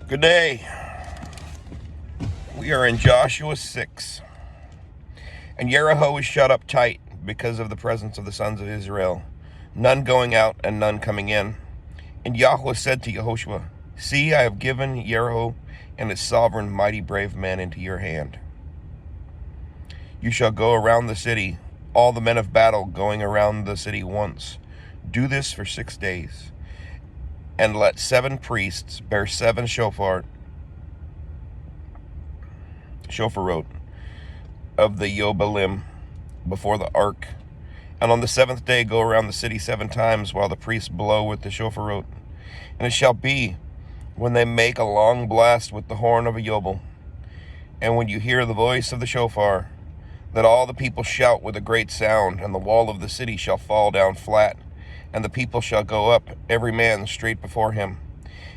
Good day. We are in Joshua 6. And Yeriho was shut up tight because of the presence of the sons of Israel, none going out and none coming in. And Yahweh said to Yehoshua, See, I have given Yeriho and its sovereign mighty brave men into your hand. You shall go around the city, all the men of battle going around the city once. Do this for 6 days. And let 7 priests bear 7 shofarot of the Yobalim before the ark. And on the 7th day go around the city 7 times while the priests blow with the shofarot. And it shall be, when they make a long blast with the horn of a yobel, and when you hear the voice of the shofar, that all the people shout with a great sound, and the wall of the city shall fall down flat, and the people shall go up, every man straight before him.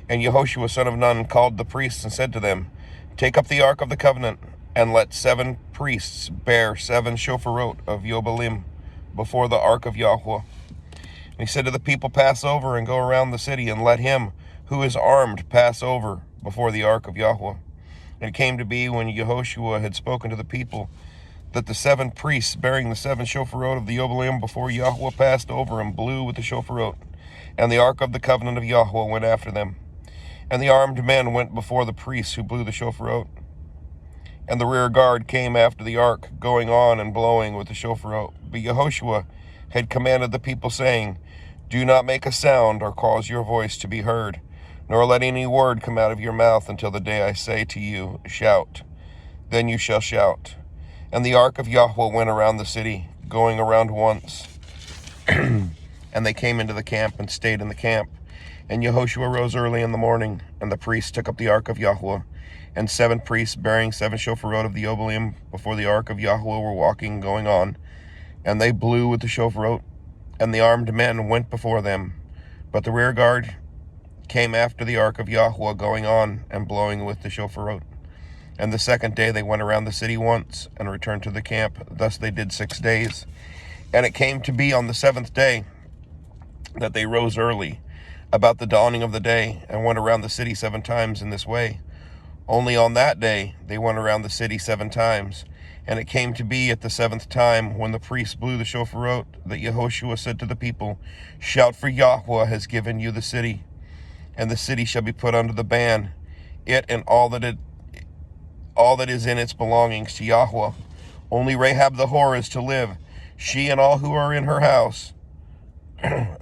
And Yehoshua son of Nun called the priests and said to them, Take up the ark of the covenant, and let 7 priests bear 7 shofarot of Yobalim before the ark of Yahweh. And he said to the people, Pass over and go around the city, and let him who is armed pass over before the ark of Yahweh. And it came to be, when Yehoshua had spoken to the people, that the 7 priests bearing the 7 shofarot of the Yobalim before Yahweh passed over and blew with the shofarot. And the ark of the covenant of Yahweh went after them. And the armed men went before the priests who blew the shofarot. And the rear guard came after the ark, going on and blowing with the shofarot. But Yehoshua had commanded the people, saying, Do not make a sound or cause your voice to be heard, nor let any word come out of your mouth until the day I say to you, Shout. Then you shall shout. And the ark of Yahweh went around the city, going around once. And they came into the camp and stayed in the camp. And Yehoshua rose early in the morning, and the priests took up the ark of Yahweh. And 7 priests bearing 7 shofarot of the Yobalim before the ark of Yahweh were walking, going on. And they blew with the shofarot, and the armed men went before them. But the rear guard came after the ark of Yahweh, going on and blowing with the shofarot. And the 2nd day they went around the city once, and returned to the camp. Thus they did 6 days. And it came to be on the 7th day that they rose early, about the dawning of the day, and went around the city 7 times in this way. Only on that day they went around the city 7 times. And it came to be at the 7th time, when the priests blew the shofarot, that Yehoshua said to the people, Shout, for Yahweh has given you the city, and the city shall be put under the ban, it and all that is in its belongings to Yahweh. Only Rahab the whore is to live, she and all who are in her house,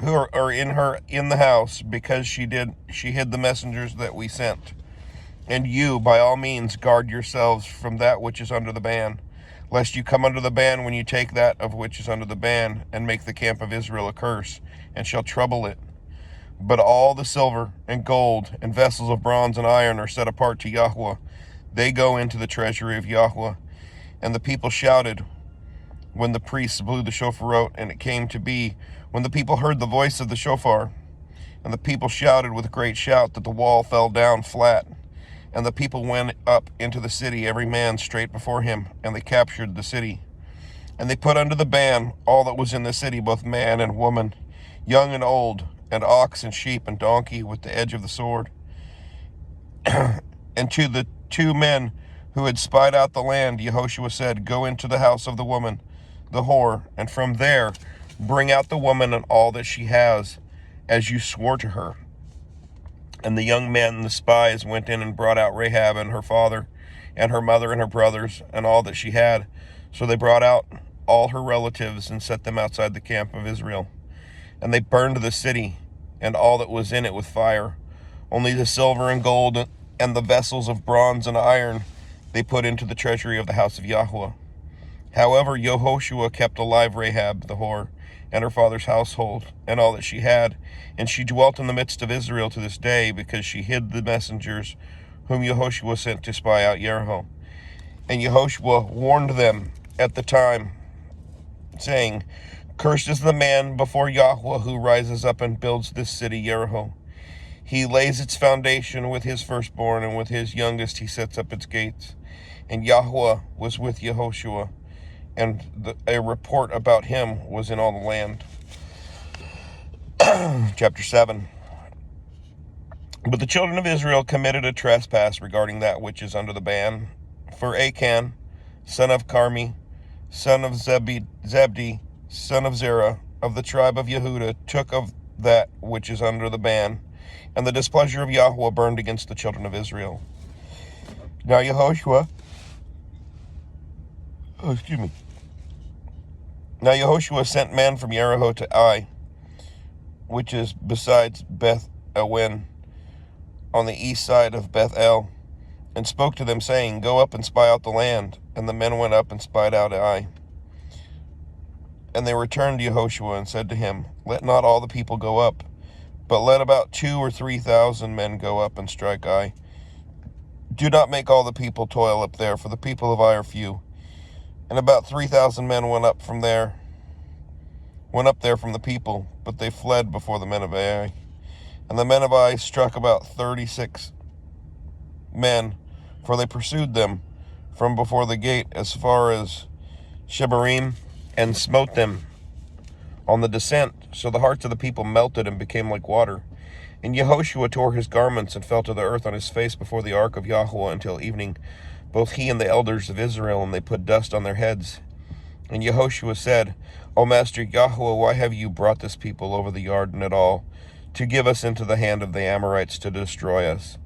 who are in the house, because she hid the messengers that we sent. And you, by all means, guard yourselves from that which is under the ban, lest you come under the ban when you take that of which is under the ban, and make the camp of Israel a curse, and shall trouble it. But all the silver and gold and vessels of bronze and iron are set apart to Yahweh. They go into the treasury of Yahweh. And the people shouted when the priests blew the shofarot. And it came to be, when the people heard the voice of the shofar, and the people shouted with a great shout, that the wall fell down flat. And the people went up into the city, every man straight before him, and they captured the city. And they put under the ban all that was in the city, both man and woman, young and old, and ox and sheep and donkey, with the edge of the sword. And to the 2 men who had spied out the land, Yehoshua said, Go into the house of the woman, the whore, and from there bring out the woman and all that she has, as you swore to her. And the young men, the spies, went in and brought out Rahab and her father, and her mother and her brothers, and all that she had. So they brought out all her relatives and set them outside the camp of Israel. And they burned the city and all that was in it with fire. Only the silver and gold and the vessels of bronze and iron they put into the treasury of the house of Yahweh. However, Yehoshua kept alive Rahab the whore, and her father's household, and all that she had. And she dwelt in the midst of Israel to this day, because she hid the messengers whom Yehoshua sent to spy out Yeriho. And Yehoshua warned them at the time, saying, Cursed is the man before Yahweh who rises up and builds this city Yeriho. He lays its foundation with his firstborn, and with his youngest he sets up its gates. And Yahweh was with Yehoshua, and a report about him was in all the land. Chapter 7. But the children of Israel committed a trespass regarding that which is under the ban. For Achan, son of Carmi, son of Zabdi, son of Zerah, of the tribe of Yehudah, took of that which is under the ban, and the displeasure of Yahweh burned against the children of Israel. Now Yehoshua, Now Yehoshua sent men from Yeriho to Ai, which is besides Beth Awen, on the east side of Beth El, and spoke to them, saying, Go up and spy out the land. And the men went up and spied out Ai. And they returned to Yehoshua and said to him, Let not all the people go up, but let about 2,000 or 3,000 men go up and strike Ai. Do not make all the people toil up there, for the people of Ai are few. And about 3,000 men went up there from the people, but they fled before the men of Ai. And the men of Ai struck about 36 men, for they pursued them from before the gate as far as Shebarim, and smote them on the descent. So the hearts of the people melted and became like water. And Yehoshua tore his garments and fell to the earth on his face before the ark of Yahweh until evening, both he and the elders of Israel, and they put dust on their heads. And Yehoshua said, O Master Yahweh, why have you brought this people over the Jordan at all, to give us into the hand of the Amorites to destroy us?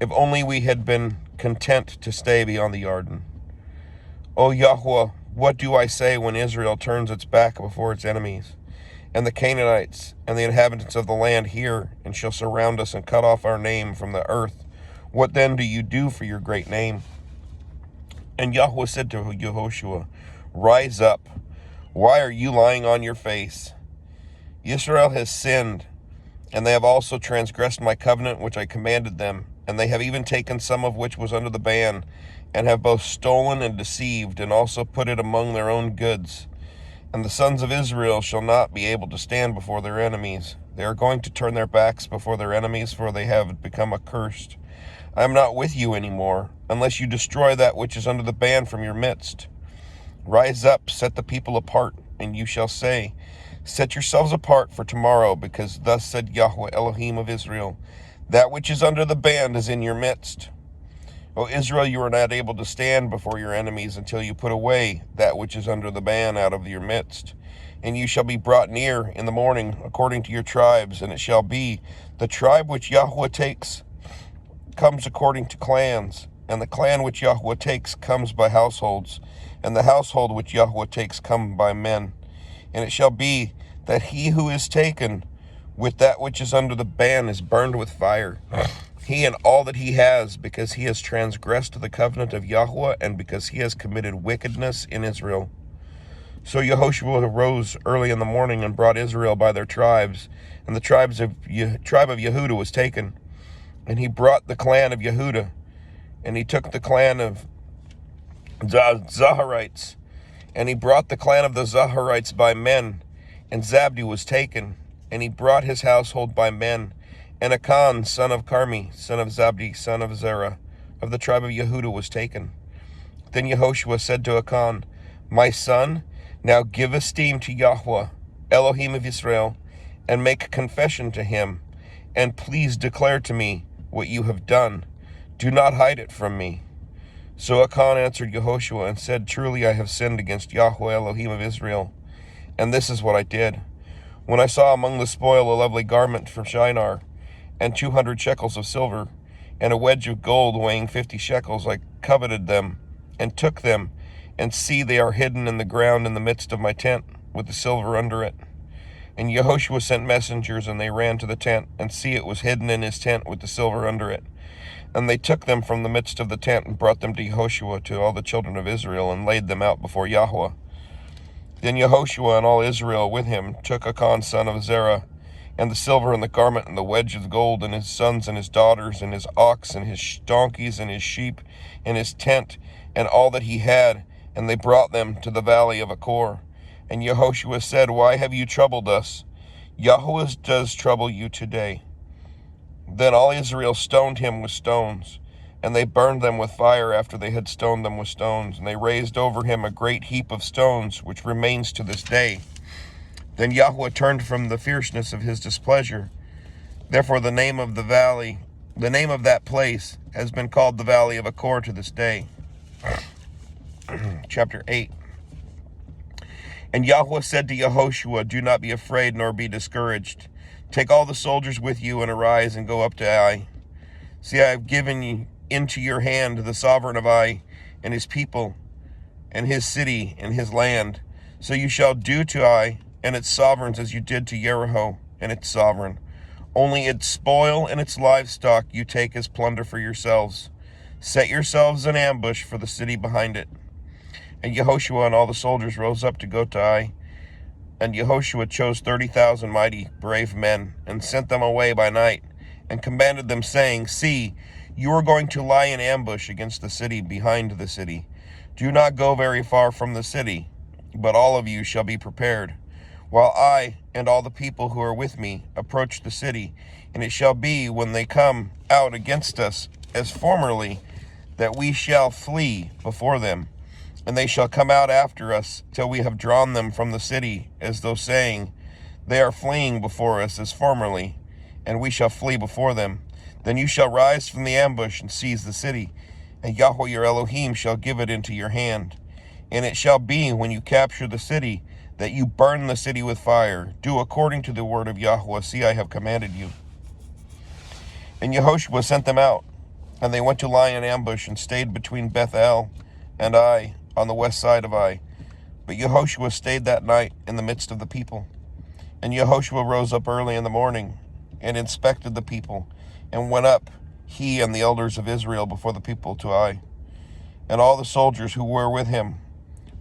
If only we had been content to stay beyond the Jordan. O Yahweh, what do I say when Israel turns its back before its enemies? And the Canaanites and the inhabitants of the land hear, and shall surround us and cut off our name from the earth. What then do you do for your great name? And Yahweh said to Yehoshua, Rise up. Why are you lying on your face? Israel has sinned, and they have also transgressed my covenant which I commanded them, and they have even taken some of which was under the ban, and have both stolen and deceived, and also put it among their own goods. And the sons of Israel shall not be able to stand before their enemies. They are going to turn their backs before their enemies, for they have become accursed. I am not with you any more, unless you destroy that which is under the ban from your midst. Rise up, set the people apart, and you shall say, Set yourselves apart for tomorrow, because thus said Yahweh Elohim of Israel, That which is under the ban is in your midst. O Israel, you are not able to stand before your enemies until you put away that which is under the ban out of your midst. And you shall be brought near in the morning according to your tribes, and it shall be, the tribe which Yahweh takes comes according to clans, and the clan which Yahweh takes comes by households, and the household which Yahweh takes come by men. And it shall be that he who is taken with that which is under the ban is burned with fire, he and all that he has, because he has transgressed the covenant of Yahweh, and because he has committed wickedness in Israel. So Yehoshua arose early in the morning and brought Israel by their tribes, and the tribe of Yehudah was taken. And he brought the clan of Yehudah, and he took the clan of Zaharites, and he brought the clan of the Zaharites by men, and Zabdi was taken, and he brought his household by men. And Achan, son of Carmi, son of Zabdi, son of Zerah, of the tribe of Yehudah, was taken. Then Yehoshua said to Achan, My son, now give esteem to Yahweh, Elohim of Israel, and make confession to him, and please declare to me what you have done. Do not hide it from me. So Achan answered Yehoshua and said, Truly I have sinned against Yahweh, Elohim of Israel, and this is what I did. When I saw among the spoil a lovely garment from Shinar, and 200 shekels of silver, and a wedge of gold weighing 50 shekels, I coveted them, and took them, and see, they are hidden in the ground in the midst of my tent, with the silver under it. And Yehoshua sent messengers, and they ran to the tent, and see, it was hidden in his tent with the silver under it. And they took them from the midst of the tent, and brought them to Yehoshua, to all the children of Israel, and laid them out before Yahweh. Then Yehoshua and all Israel with him took Achan son of Zerah, and the silver and the garment and the wedge of gold, and his sons and his daughters, and his ox and his donkeys and his sheep, and his tent, and all that he had, and they brought them to the valley of Achor. And Yehoshua said, Why have you troubled us? Yahweh does trouble you today. Then all Israel stoned him with stones, and they burned them with fire after they had stoned them with stones, and they raised over him a great heap of stones, which remains to this day. Then Yahweh turned from the fierceness of his displeasure. Therefore the name of the valley The name of that place has been called the Valley of Achor to this day. Chapter 8. And Yahweh said to Yehoshua, do not be afraid nor be discouraged. Take all the soldiers with you and arise and go up to Ai. See, I have given you into your hand the sovereign of Ai and his people and his city and his land. So you shall do to Ai and its sovereigns as you did to Yeriho and its sovereign. Only its spoil and its livestock you take as plunder for yourselves. Set yourselves in ambush for the city behind it. And Yehoshua and all the soldiers rose up to go to Ai. And Yehoshua chose 30,000 mighty, brave men, and sent them away by night, and commanded them, saying, see, you are going to lie in ambush against the city behind the city. Do not go very far from the city, but all of you shall be prepared, while I and all the people who are with me approach the city. And it shall be, when they come out against us as formerly, that we shall flee before them. And they shall come out after us till we have drawn them from the city, as though saying, they are fleeing before us as formerly, and we shall flee before them. Then you shall rise from the ambush and seize the city, and Yahweh your Elohim shall give it into your hand. And it shall be, when you capture the city, that you burn the city with fire. Do according to the word of Yahweh. See, I have commanded you. And Yehoshua sent them out, and they went to lie in ambush and stayed between Bethel and Ai, on the west side of Ai. But Yehoshua stayed that night in the midst of the people. And Yehoshua rose up early in the morning and inspected the people, and went up, he and the elders of Israel, before the people to Ai. And all the soldiers who were with him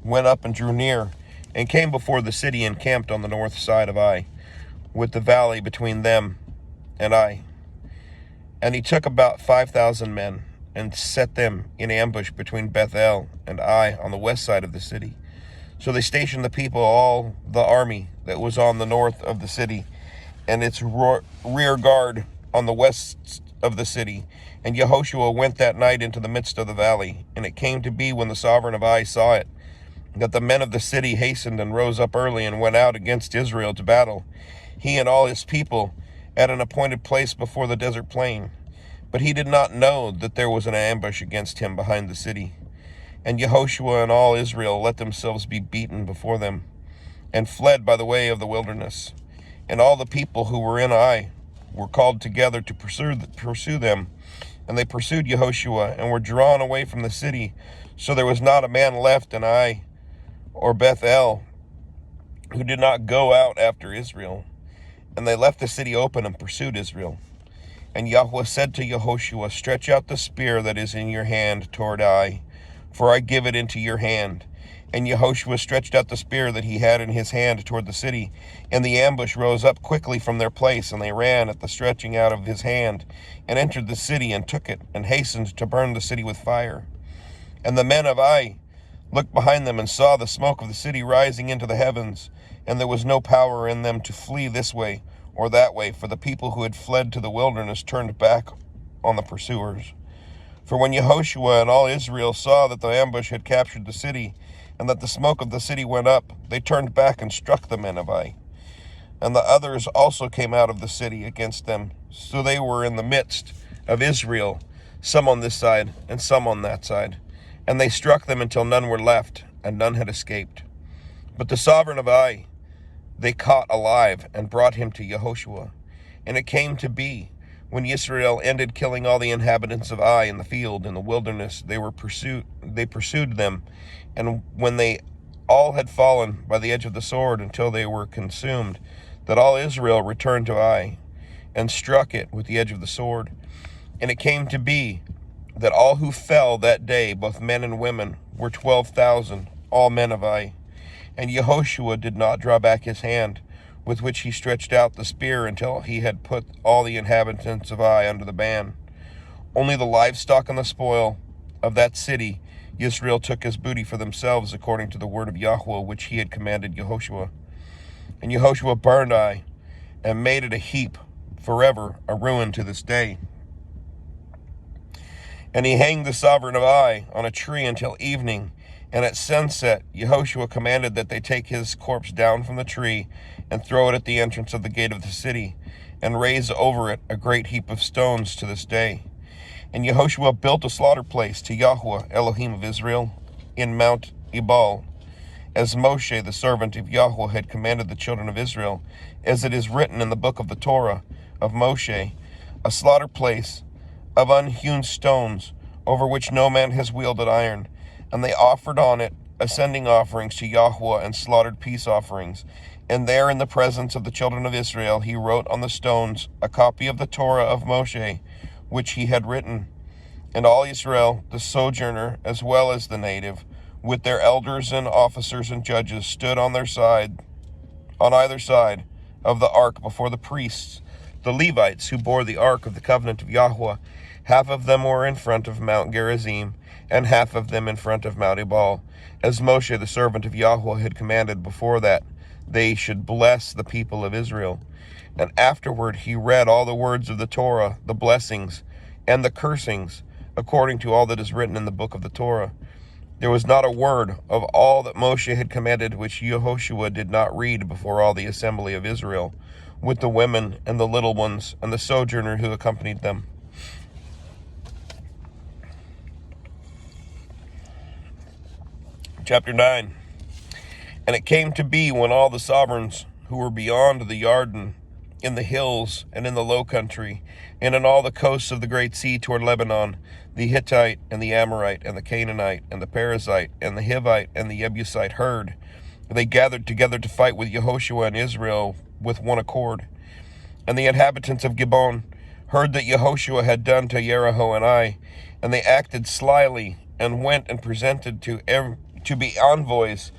went up and drew near, and came before the city and camped on the north side of Ai, with the valley between them and Ai. And he took about 5,000 men, and set them in ambush between Bethel and Ai on the west side of the city. So they stationed the people, all the army that was on the north of the city, and its rear guard on the west of the city. And Yehoshua went that night into the midst of the valley. And it came to be, when the sovereign of Ai saw it, that the men of the city hastened and rose up early and went out against Israel to battle, he and all his people, at an appointed place before the desert plain. But he did not know that there was an ambush against him behind the city. And Yehoshua and all Israel let themselves be beaten before them, and fled by the way of the wilderness. And all the people who were in Ai were called together to pursue them. And they pursued Yehoshua, and were drawn away from the city. So there was not a man left in Ai or Bethel who did not go out after Israel. And they left the city open and pursued Israel. And Yahweh said to Yehoshua, stretch out the spear that is in your hand toward Ai, for I give it into your hand. And Yehoshua stretched out the spear that he had in his hand toward the city. And the ambush rose up quickly from their place, and they ran at the stretching out of his hand, and entered the city, and took it, and hastened to burn the city with fire. And the men of Ai looked behind them, and saw the smoke of the city rising into the heavens, and there was no power in them to flee this way or that way, for the people who had fled to the wilderness turned back on the pursuers. For when Yehoshua and all Israel saw that the ambush had captured the city, and that the smoke of the city went up, they turned back and struck the men of Ai. And the others also came out of the city against them. So they were in the midst of Israel, some on this side and some on that side. And they struck them until none were left, and none had escaped. But the sovereign of Ai they caught alive, and brought him to Yehoshua. And it came to be, when Israel ended killing all the inhabitants of Ai in the field, in the wilderness, they pursued them. And when they all had fallen by the edge of the sword until they were consumed, that all Israel returned to Ai, and struck it with the edge of the sword. And it came to be, that all who fell that day, both men and women, were 12,000, all men of Ai. And Yehoshua did not draw back his hand, with which he stretched out the spear, until he had put all the inhabitants of Ai under the ban. Only the livestock and the spoil of that city Israel took as booty for themselves, according to the word of Yahweh, which he had commanded Yehoshua. And Yehoshua burned Ai, and made it a heap, forever, a ruin to this day. And he hanged the sovereign of Ai on a tree until evening. And at sunset, Yehoshua commanded that they take his corpse down from the tree and throw it at the entrance of the gate of the city. and raise over it a great heap of stones to this day. And Yehoshua built a slaughter place to Yahweh, Elohim of Israel, in Mount Ebal, as Moshe, the servant of Yahweh, had commanded the children of Israel, as it is written in the book of the Torah of Moshe, a slaughter place of unhewn stones, over which no man has wielded iron. And they offered on it ascending offerings to Yahweh and slaughtered peace offerings. And there in the presence of the children of Israel he wrote on the stones a copy of the Torah of Moshe, which he had written. And all Israel, the sojourner as well as the native, with their elders and officers and judges, stood on their side, on either side of the ark before the priests, the Levites, who bore the ark of the covenant of Yahweh. Half of them were in front of Mount Gerizim, and half of them in front of Mount Ebal, as Moshe, the servant of Yahweh, had commanded before that they should bless the people of Israel. And afterward he read all the words of the Torah, the blessings and the cursings, according to all that is written in the book of the Torah. There was not a word of all that Moshe had commanded which Yehoshua did not read before all the assembly of Israel, with the women and the little ones and the sojourner who accompanied them. Chapter 9. And it came to be, when all the sovereigns who were beyond the Jordan, in the hills and in the low country, and in all the coasts of the great sea toward Lebanon, the Hittite and the Amorite and the Canaanite and the Perizzite and the Hivite and the Jebusite heard, they gathered together to fight with Yehoshua and Israel with one accord. And the inhabitants of Gibeon heard that Yehoshua had done to Yeriho and Ai, and they acted slyly and went and presented to be envoys.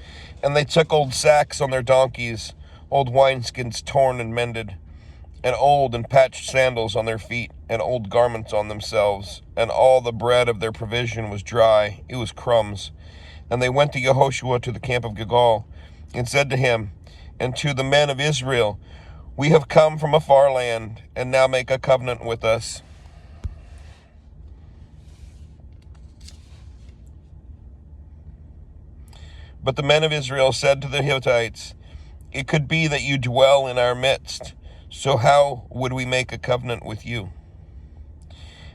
And they took old sacks on their donkeys, old wineskins torn and mended, and old and patched sandals on their feet, and old garments on themselves. And all the bread of their provision was dry, it was crumbs. And they went to Yehoshua to the camp of Gilgal, and said to him and to the men of Israel, we have come from a far land, and now make a covenant with us. But the men of Israel said to the Hittites, it could be that you dwell in our midst, so how would we make a covenant with you?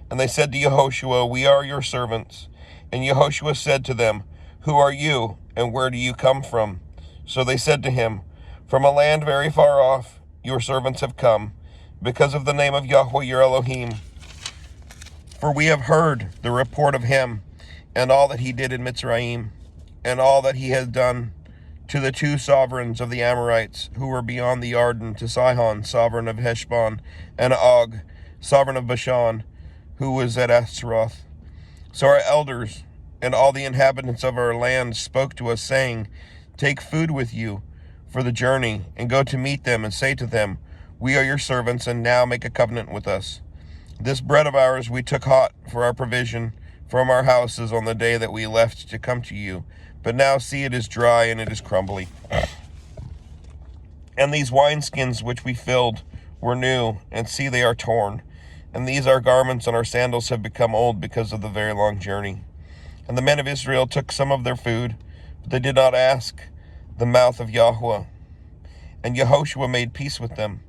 And they said to Yehoshua, we are your servants. And Yehoshua said to them, who are you, and where do you come from? So they said to him, from a land very far off your servants have come, because of the name of Yahweh your Elohim. For we have heard the report of him, and all that he did in Mitzrayim, and all that he has done to the two sovereigns of the Amorites who were beyond the Jordan, to Sihon, sovereign of Heshbon, and Og, sovereign of Bashan, who was at Ashtaroth. So our elders and all the inhabitants of our land spoke to us, saying, take food with you for the journey, and go to meet them, and say to them, we are your servants, and now make a covenant with us. This bread of ours we took hot for our provision from our houses on the day that we left to come to you. But now see, it is dry and it is crumbly. And these wineskins which we filled were new, and see, they are torn. And these our garments and our sandals have become old because of the very long journey. And the men of Israel took some of their food, but they did not ask the mouth of Yahweh. And Yehoshua made peace with them,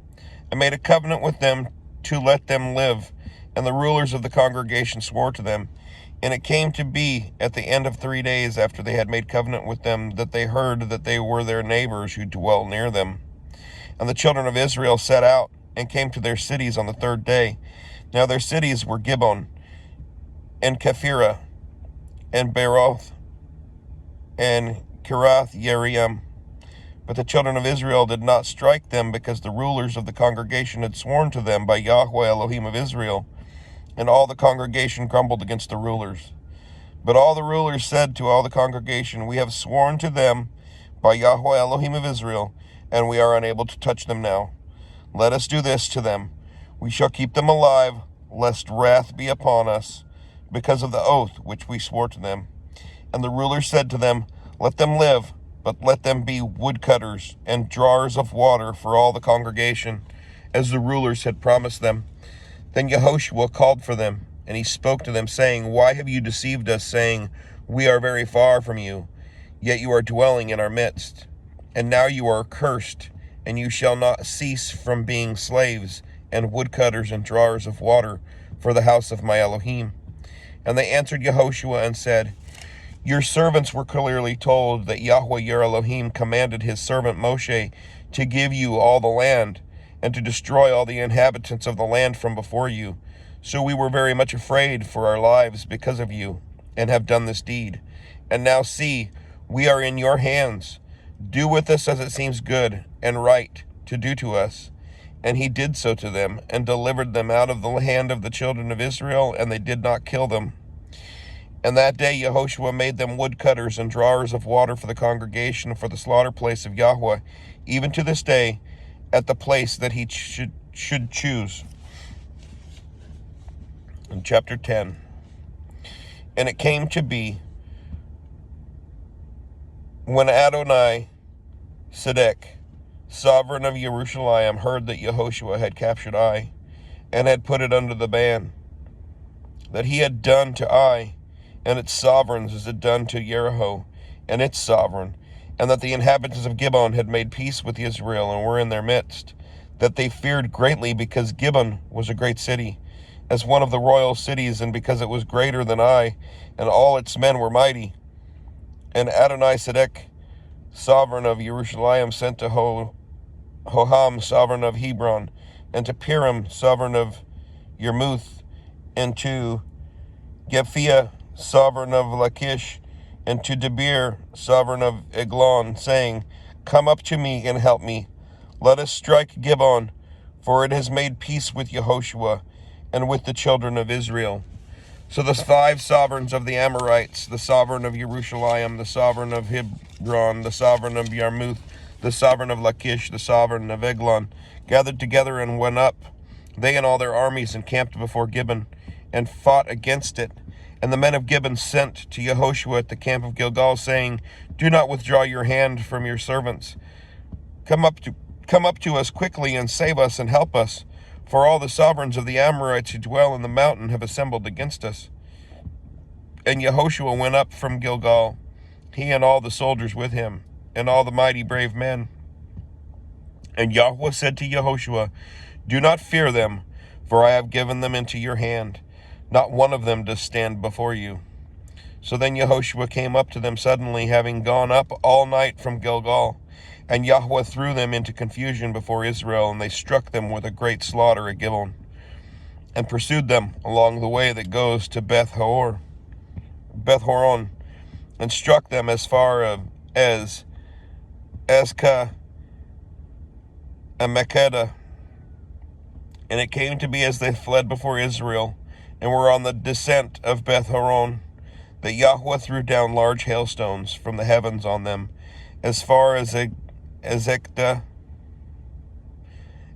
and made a covenant with them to let them live. And the rulers of the congregation swore to them. And it came to be at the end of 3 days after they had made covenant with them, that they heard that they were their neighbors who dwelt near them. And the children of Israel set out and came to their cities on the 3rd day. Now their cities were Gibeon, and Kephirah, and Beeroth, and Kirath Jearim. But the children of Israel did not strike them, because the rulers of the congregation had sworn to them by Yahweh Elohim of Israel. And all the congregation grumbled against the rulers. But all the rulers said to all the congregation, we have sworn to them by Yahweh Elohim of Israel, and we are unable to touch them now. Let us do this to them. We shall keep them alive, lest wrath be upon us, because of the oath which we swore to them. And the rulers said to them, let them live, but let them be woodcutters and drawers of water for all the congregation, as the rulers had promised them. Then Yehoshua called for them, and he spoke to them, saying, why have you deceived us, saying, we are very far from you, yet you are dwelling in our midst? And now you are cursed, and you shall not cease from being slaves and woodcutters and drawers of water for the house of my Elohim? And they answered Yehoshua and said, Your servants were clearly told that Yahweh your Elohim commanded his servant Moshe to give you all the land, and to destroy all the inhabitants of the land from before you. So we were very much afraid for our lives because of you, and have done this deed. And now see, we are in your hands. Do with us as it seems good and right to do to us. And he did so to them, and delivered them out of the hand of the children of Israel, and they did not kill them. And that day Yehoshua made them woodcutters and drawers of water for the congregation, for the slaughter place of Yahweh, even to this day, at the place that he should choose. In chapter 10. And it came to be, when Adonai Sedek, sovereign of Jerusalem, heard that Yehoshua had captured Ai, and had put it under the ban, that he had done to Ai and its sovereigns as it done to Yeriho and its sovereign, and that the inhabitants of Gibeon had made peace with Israel and were in their midst, that they feared greatly, because Gibeon was a great city, as one of the royal cities, and because it was greater than Ai, and all its men were mighty. And Adonai Sedek, sovereign of Jerusalem, sent to Hoham, sovereign of Hebron, and to Piram, sovereign of Yermuth, and to Gephiah, sovereign of Lachish, and to Debir, sovereign of Eglon, saying, Come up to me and help me. Let us strike Gibeon, for it has made peace with Yehoshua and with the children of Israel. So the 5 sovereigns of the Amorites, the sovereign of Jerusalem, the sovereign of Hebron, the sovereign of Yarmuth, the sovereign of Lachish, the sovereign of Eglon, gathered together and went up, they and all their armies, and camped before Gibeon, and fought against it. And the men of Gibeon sent to Yehoshua at the camp of Gilgal, saying, Do not withdraw your hand from your servants. Come up to us quickly, and save us and help us. For all the sovereigns of the Amorites who dwell in the mountain have assembled against us. And Yehoshua went up from Gilgal, he and all the soldiers with him, and all the mighty brave men. And Yahweh said to Yehoshua, Do not fear them, for I have given them into your hand. Not one of them does stand before you. So then Yehoshua came up to them suddenly, having gone up all night from Gilgal. And Yahweh threw them into confusion before Israel, and they struck them with a great slaughter at Gibeon, and pursued them along the way that goes to Beth Horon, and struck them as far as Azekah and Makkedah. And it came to be, as they fled before Israel, and were on the descent of Beth Horon, that Yahweh threw down large hailstones from the heavens on them, as far as Azekah,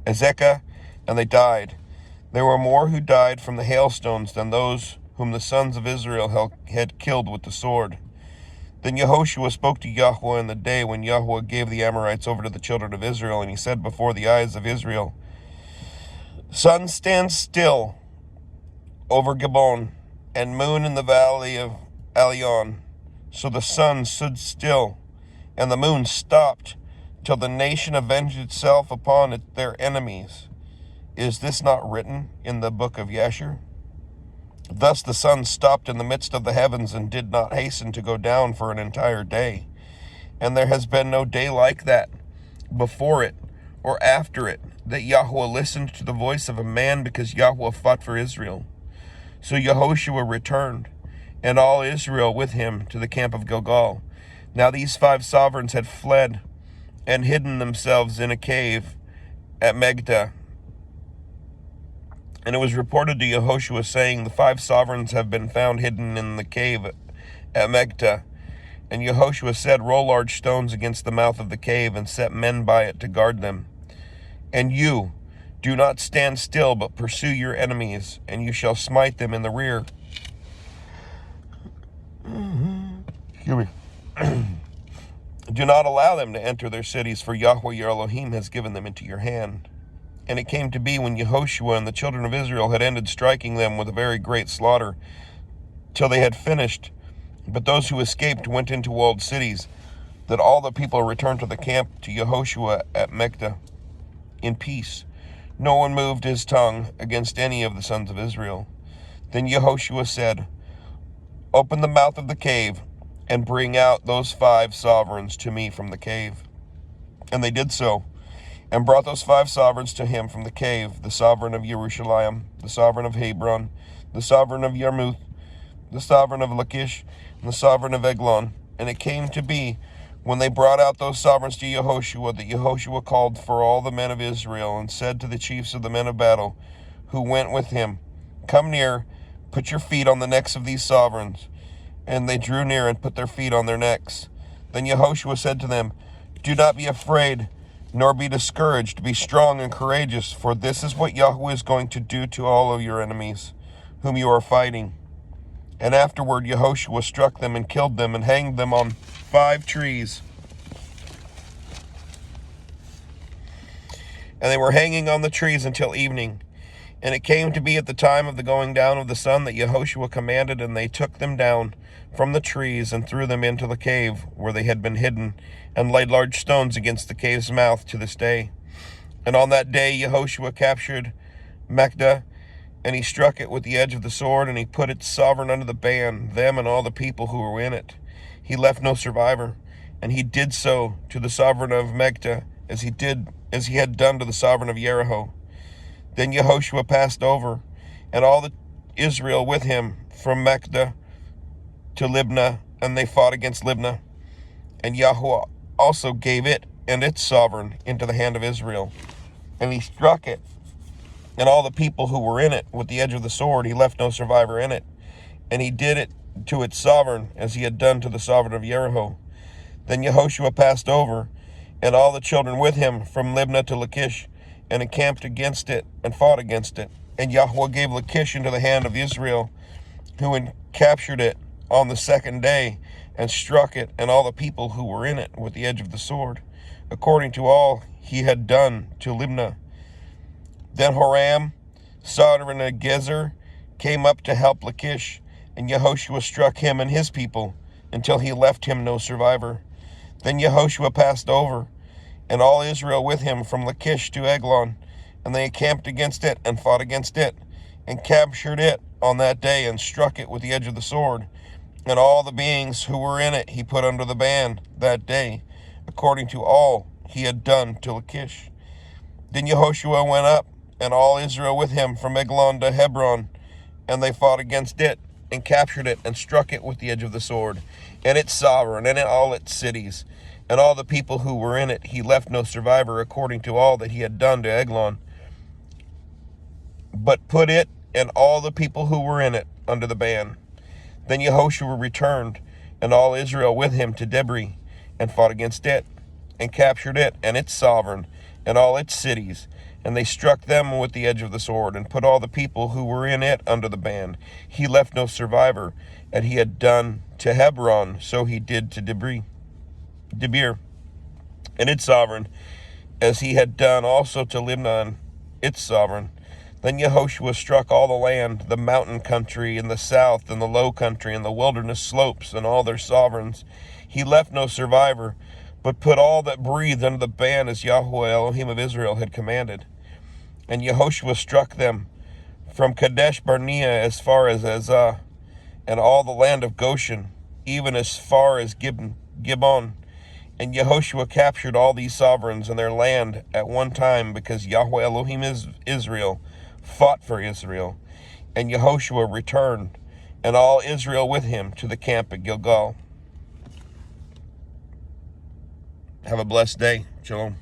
and they died. There were more who died from the hailstones than those whom the sons of Israel had killed with the sword. Then Yehoshua spoke to Yahweh in the day when Yahweh gave the Amorites over to the children of Israel, and he said before the eyes of Israel, Sun, stand still over Gibeon, and moon in the valley of Alion. So the sun stood still, and the moon stopped, till the nation avenged itself upon their enemies. Is this not written in the book of Yasher? Thus the sun stopped in the midst of the heavens, and did not hasten to go down for an entire day. And there has been no day like that, before it or after it, that Yahweh listened to the voice of a man, because Yahweh fought for Israel. So Yehoshua returned, and all Israel with him, to the camp of Gilgal. Now these 5 sovereigns had fled, and hidden themselves in a cave at Megiddo. And it was reported to Yehoshua, saying, The 5 sovereigns have been found hidden in the cave at Megiddo. And Yehoshua said, Roll large stones against the mouth of the cave, and set men by it to guard them. And you, do not stand still, but pursue your enemies, and you shall smite them in the rear. Excuse me. Do not allow them to enter their cities, for Yahweh your Elohim has given them into your hand. And it came to be, when Yehoshua and the children of Israel had ended striking them with a very great slaughter, till they had finished, but those who escaped went into walled cities, that all the people returned to the camp to Yehoshua at Megiddo in peace, No one moved his tongue against any of the sons of Israel. Then Yehoshua said, "Open the mouth of the cave, and bring out those 5 sovereigns to me from the cave." And they did so, and brought those 5 sovereigns to him from the cave, the sovereign of Jerusalem, the sovereign of Hebron, the sovereign of Yarmuth, the sovereign of Lachish, and the sovereign of Eglon. And it came to be, when they brought out those sovereigns to Yehoshua, that Yehoshua called for all the men of Israel, and said to the chiefs of the men of battle, who went with him, "Come near, put your feet on the necks of these sovereigns." And they drew near and put their feet on their necks. Then Yehoshua said to them, "Do not be afraid, nor be discouraged. Be strong and courageous, for this is what Yahweh is going to do to all of your enemies, whom you are fighting." And afterward Yehoshua struck them and killed them and hanged them on 5 trees. And they were hanging on the trees until evening. And it came to be at the time of the going down of the sun that Yehoshua commanded, and they took them down from the trees and threw them into the cave where they had been hidden, and laid large stones against the cave's mouth to this day. And on that day Yehoshua captured Makkedah, and he struck it with the edge of the sword, and he put its sovereign under the ban, them and all the people who were in it. He left no survivor, and he did so to the sovereign of Makkedah as he had done to the sovereign of Yeriho. Then Yehoshua passed over, and all the Israel with him, from Makkedah to Libnah, and they fought against Libnah. And Yahweh also gave it and its sovereign into the hand of Israel, and he struck it and all the people who were in it with the edge of the sword. He left no survivor in it, and he did it to its sovereign as he had done to the sovereign of Yeriho. Then Yehoshua passed over, and all the children with him, from Libnah to Lachish, and encamped against it and fought against it. And Yahweh gave Lachish into the hand of Israel, who captured it on the 2nd day, and struck it and all the people who were in it with the edge of the sword, according to all he had done to Libnah. Then Horam, sovereign of Gezer, came up to help Lachish, and Yehoshua struck him and his people until he left him no survivor. Then Yehoshua passed over, and all Israel with him, from Lachish to Eglon, and they encamped against it and fought against it, and captured it on that day, and struck it with the edge of the sword. And all the beings who were in it he put under the ban that day, according to all he had done to Lachish. Then Yehoshua went up, and all Israel with him, from Eglon to Hebron, and they fought against it, and captured it, and struck it with the edge of the sword, and its sovereign, and all its cities, and all the people who were in it. He left no survivor, according to all that he had done to Eglon, but put it and all the people who were in it under the ban. Then Yehoshua returned, and all Israel with him, to Debri, and fought against it, and captured it, and its sovereign, and all its cities. And they struck them with the edge of the sword, and put all the people who were in it under the ban. He left no survivor, and he had done to Hebron, so he did to Debir, and its sovereign, as he had done also to Libnah, its sovereign. Then Yehoshua struck all the land, the mountain country, and the south, and the low country, and the wilderness slopes, and all their sovereigns. He left no survivor, but put all that breathed under the ban, as Yahweh Elohim of Israel had commanded. And Yehoshua struck them from Kadesh Barnea as far as Azah, and all the land of Goshen, even as far as Gibbon. And Yehoshua captured all these sovereigns and their land at one time, because Yahweh Elohim Israel fought for Israel. And Yehoshua returned, and all Israel with him, to the camp at Gilgal. Have a blessed day. Shalom.